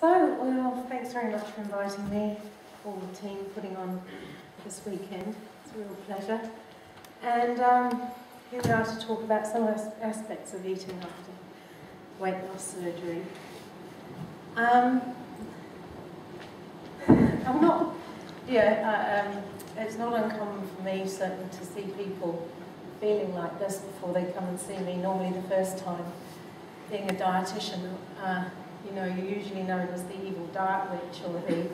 So, well, thanks very much for inviting me, all the team putting on this weekend. It's a real pleasure. And here we are to talk about some aspects of eating after weight loss surgery. It's not uncommon for me, certainly, to see people feeling like this before they come and see me. Normally the first time, being a dietitian, you're usually known as the evil diet witch or the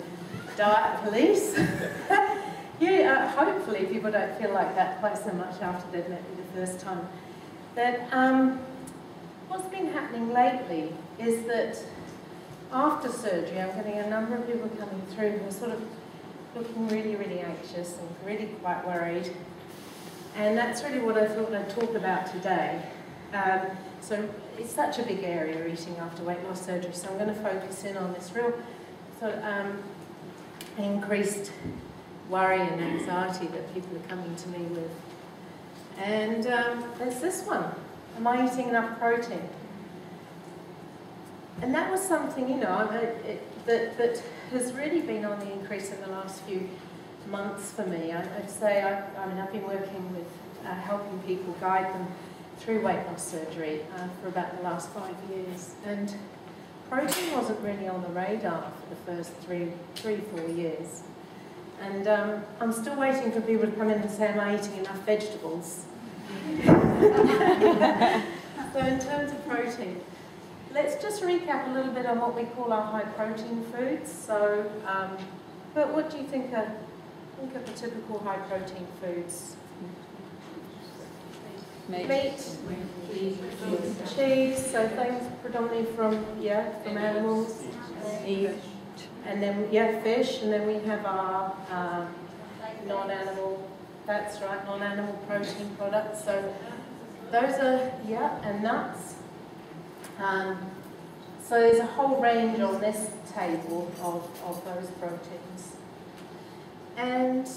diet police. Hopefully people don't feel like that quite so much after they've met me the first time. But what's been happening lately is that after surgery, I'm getting a number of people coming through who are sort of looking really, really anxious and really quite worried. And that's really what I thought I'd talk about today. So it's such a big area, eating after weight loss surgery, so I'm going to focus in on this real sort of increased worry and anxiety that people are coming to me with. And there's this one: am I eating enough protein? And that was something, that has really been on the increase in the last few months for me. I'd say I've been working with helping people, guide them through weight loss surgery for about the last 5 years. And protein wasn't really on the radar for the first three, 4 years. And I'm still waiting for people to come in and say, am I eating enough vegetables? So in terms of protein, let's just recap a little bit on what we call our high protein foods. So, but what do you think of the typical high protein foods? Meat, cheese, so things predominantly from animals. And then fish, and then we have our non-animal, that's right, non-animal protein products. So those are, and nuts. So there's a whole range on this table of those proteins. And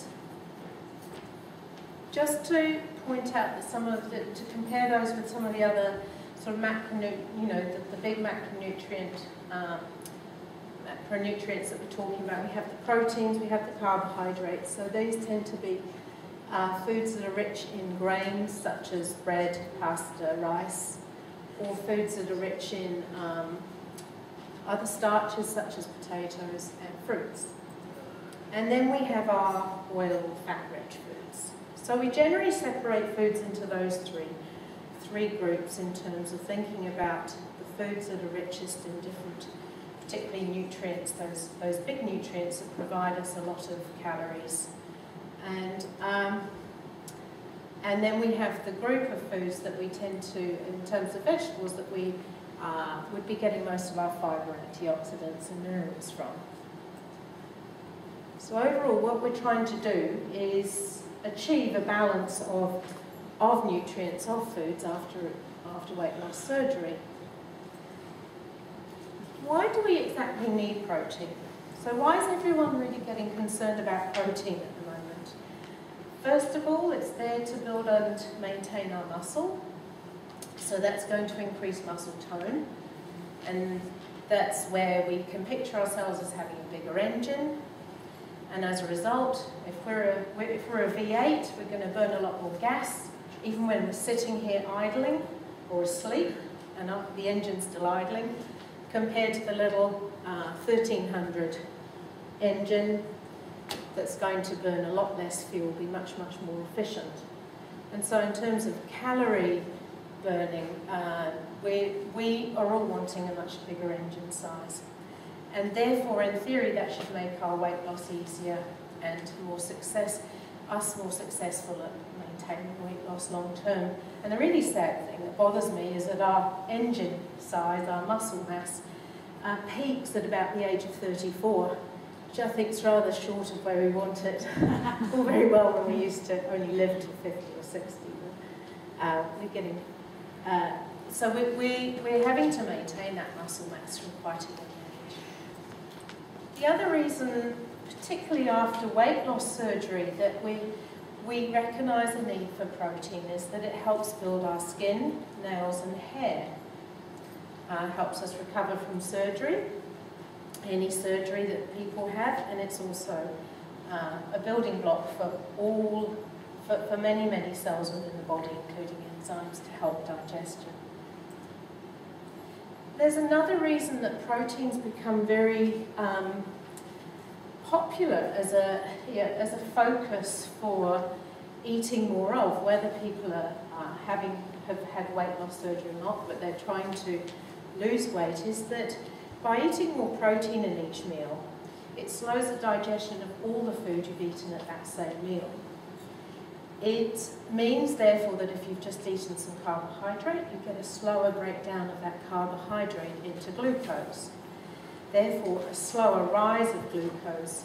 just to point out that to compare those with some of the other sort of the big macronutrients that we're talking about. We have the proteins, we have the carbohydrates. So these tend to be foods that are rich in grains, such as bread, pasta, rice, or foods that are rich in other starches, such as potatoes and fruits. And then we have our oil, fat-rich foods. So we generally separate foods into those three groups in terms of thinking about the foods that are richest in different, particularly nutrients, those big nutrients that provide us a lot of calories. And then we have the group of foods that we tend to, in terms of vegetables, that we would be getting most of our fibre, antioxidants and minerals from. So overall, what we're trying to do is achieve a balance of nutrients, of foods after weight loss surgery. Why do we exactly need protein? So why is everyone really getting concerned about protein at the moment? First of all, it's there to build and maintain our muscle. So that's going to increase muscle tone. And that's where we can picture ourselves as having a bigger engine. And as a result, if we're a V8, we're going to burn a lot more gas, even when we're sitting here idling or asleep, and the engine's still idling, compared to the little 1300 engine that's going to burn a lot less fuel, be much, much more efficient. And so in terms of calorie burning, we are all wanting a much bigger engine size. And therefore, in theory, that should make our weight loss easier and more successful at maintaining weight loss long term. And the really sad thing that bothers me is that our engine size, our muscle mass, peaks at about the age of 34, which I think is rather short of where we want it. All very well when we used to only live to 50 or 60. We're getting... so we're having to maintain that muscle mass from quite a young age. The other reason, particularly after weight loss surgery, that we recognise the need for protein is that it helps build our skin, nails and hair. Helps us recover from surgery. any surgery that people have, and it's also a building block for many, many cells within the body, including enzymes to help digestion. There's another reason that proteins become very popular as a focus for eating more of, whether people have had weight loss surgery or not, but they're trying to lose weight, is that by eating more protein in each meal, it slows the digestion of all the food you've eaten at that same meal. It means, therefore, that if you've just eaten some carbohydrate, you get a slower breakdown of that carbohydrate into glucose. Therefore, a slower rise of glucose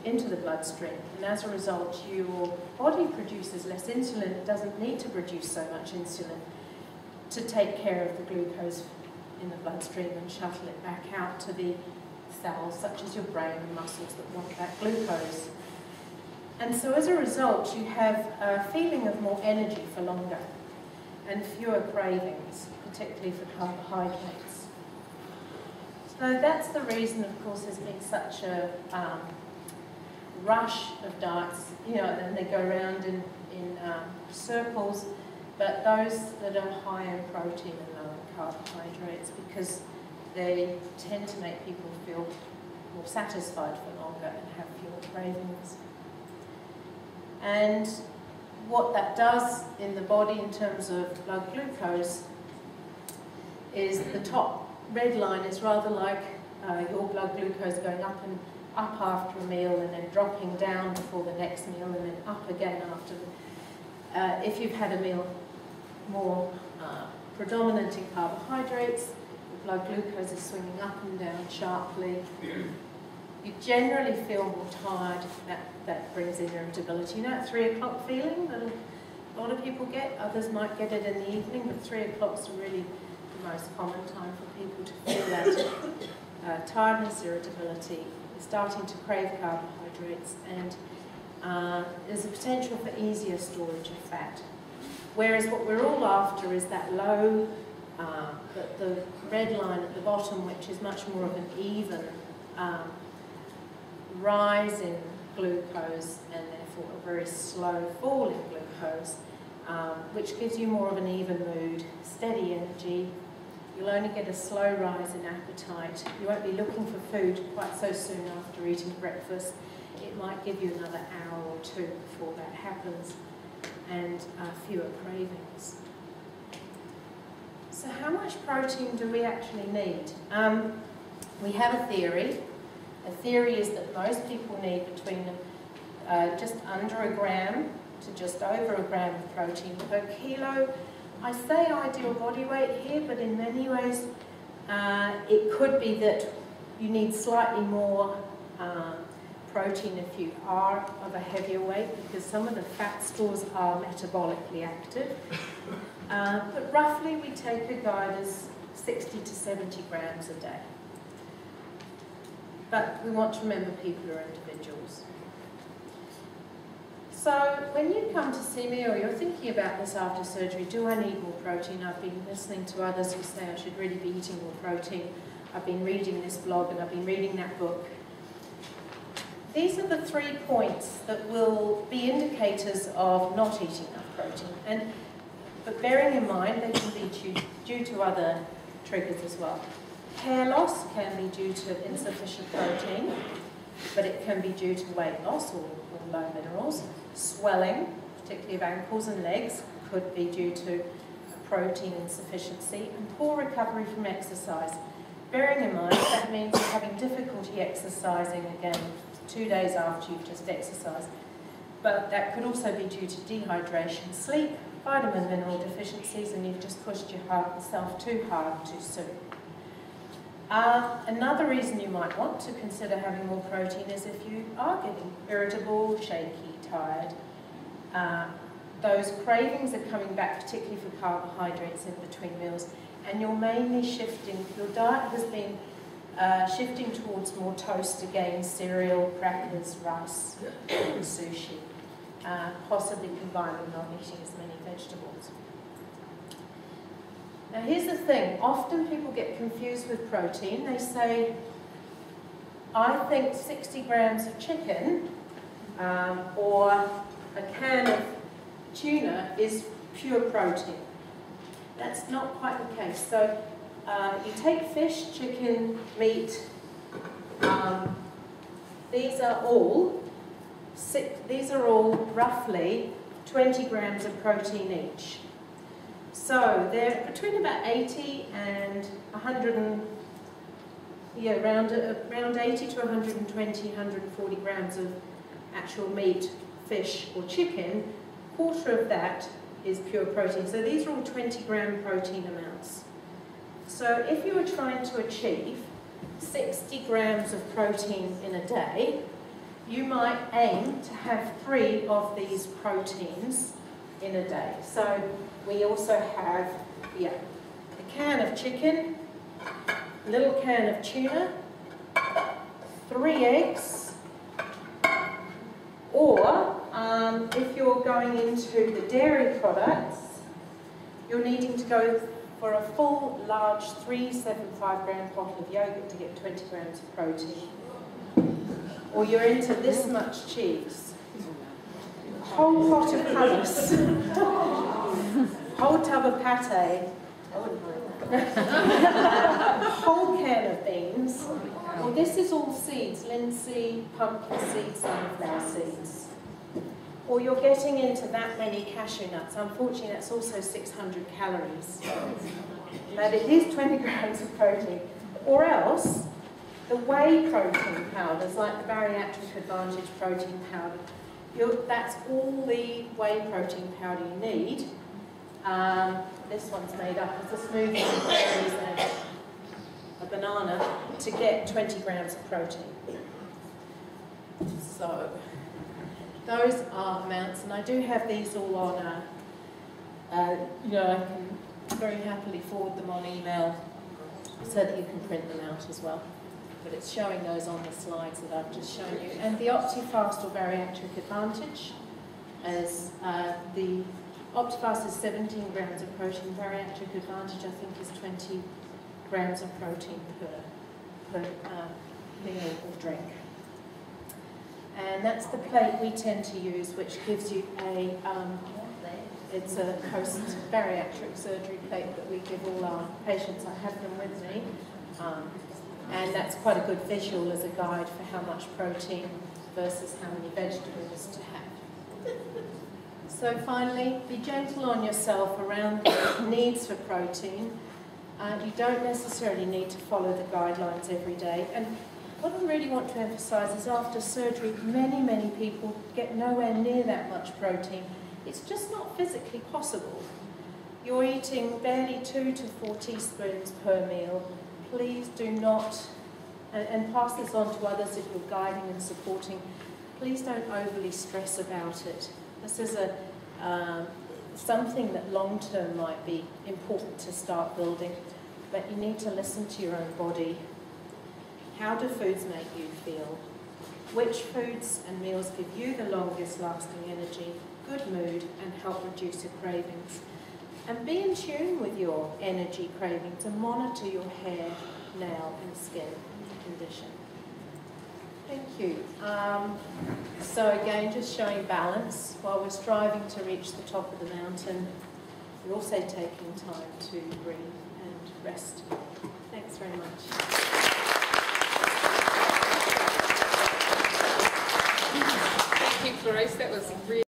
into the bloodstream, and as a result, your body produces less insulin. It doesn't need to produce so much insulin to take care of the glucose in the bloodstream and shuttle it back out to the cells, such as your brain and muscles that want that glucose. And so as a result, you have a feeling of more energy for longer and fewer cravings, particularly for carbohydrates. So that's the reason, of course, there's been such a rush of diets, and they go around in circles, but those that are high in protein and low in carbohydrates, because they tend to make people feel more satisfied for longer and have fewer cravings. And what that does in the body in terms of blood glucose is the top red line is rather like your blood glucose going up after a meal and then dropping down before the next meal and then up again after. If you've had a meal more predominant in carbohydrates, the blood glucose is swinging up and down sharply. You generally feel more tired. That brings in irritability. That 3 o'clock feeling that a lot of people get, others might get it in the evening, but 3 o'clock's really the most common time for people to feel that tiredness, irritability, starting to crave carbohydrates, and there's a potential for easier storage of fat. Whereas what we're all after is that low, the red line at the bottom, which is much more of an even rise in glucose and therefore a very slow fall in glucose, which gives you more of an even mood, steady energy. You'll only get a slow rise in appetite. You won't be looking for food quite so soon after eating breakfast. It might give you another hour or two before that happens, and fewer cravings. So how much protein do we actually need? We have a theory. A theory is that most people need between just under a gram to just over a gram of protein per kilo. I say ideal body weight here, but in many ways it could be that you need slightly more protein if you are of a heavier weight, because some of the fat stores are metabolically active. But roughly we take a guide as 60 to 70 grams a day. But we want to remember people are individuals. So when you come to see me, or you're thinking about this after surgery, do I need more protein? I've been listening to others who say I should really be eating more protein. I've been reading this blog and I've been reading that book. These are the 3 points that will be indicators of not eating enough protein. But bearing in mind, they can be due to other triggers as well. Hair loss can be due to insufficient protein, but it can be due to weight loss or low minerals. Swelling, particularly of ankles and legs, could be due to protein insufficiency, and poor recovery from exercise. Bearing in mind, that means you're having difficulty exercising again 2 days after you've just exercised. But that could also be due to dehydration, sleep, vitamin mineral deficiencies, and you've just pushed yourself too hard too soon. Another reason you might want to consider having more protein is if you are getting irritable, shaky, tired. Those cravings are coming back, particularly for carbohydrates in between meals, and you're mainly shifting, your diet has been shifting towards more toast again, cereal, crackers, rice, and sushi, possibly combined with not eating as many vegetables. Now here's the thing, often people get confused with protein. They say, I think 60 grams of chicken or a can of tuna is pure protein. That's not quite the case. So you take fish, chicken, meat. These are all roughly 20 grams of protein each. So they're between about 80 and 100 and, yeah, around 80 to 120, 140 grams of actual meat, fish or chicken. A quarter of that is pure protein. So these are all 20-gram protein amounts. So if you were trying to achieve 60 grams of protein in a day, you might aim to have 3 of these proteins in a day. So we also have, yeah, a can of chicken, a little can of tuna, 3 eggs, or if you're going into the dairy products, you're needing to go for a full, large 375-gram bottle of yogurt to get 20 grams of protein. Or you're into this much cheese. A whole pot of hummus. Whole tub of pate. A whole can of beans. Well, this is all seeds: linseed, pumpkin seeds, sunflower seeds. Or you're getting into that many cashew nuts. Unfortunately, that's also 600 calories. But it is 20 grams of protein. Or else, the whey protein powders, like the Bariatric Advantage protein powder, that's all the whey protein powder you need. This one's made up of the smoothie with berries and a banana to get 20 grams of protein. So those are amounts, and I do have these all on I can very happily forward them on email so that you can print them out as well. But it's showing those on the slides that I've just shown you. And the OptiFast or Bariatric Advantage, as the OptiFast is 17 grams of protein, Bariatric Advantage I think is 20 grams of protein per meal or drink. And that's the plate we tend to use, which gives you it's a post-bariatric surgery plate that we give all our patients. I have them with me. And that's quite a good visual as a guide for how much protein versus how many vegetables to have. So finally, be gentle on yourself around the needs for protein. You don't necessarily need to follow the guidelines every day. And what I really want to emphasise is after surgery, many people get nowhere near that much protein. It's just not physically possible. You're eating barely 2 to 4 teaspoons per meal. Please do not, and pass this on to others if you're guiding and supporting, please don't overly stress about it. This is something that long-term might be important to start building, but you need to listen to your own body. How do foods make you feel? Which foods and meals give you the longest lasting energy, good mood, and help reduce your cravings? And be in tune with your energy cravings and monitor your hair, nail and skin condition. Thank you. So again, just showing balance. While we're striving to reach the top of the mountain, we're also taking time to breathe and rest. Thanks very much. Thank you, Clarice. That was really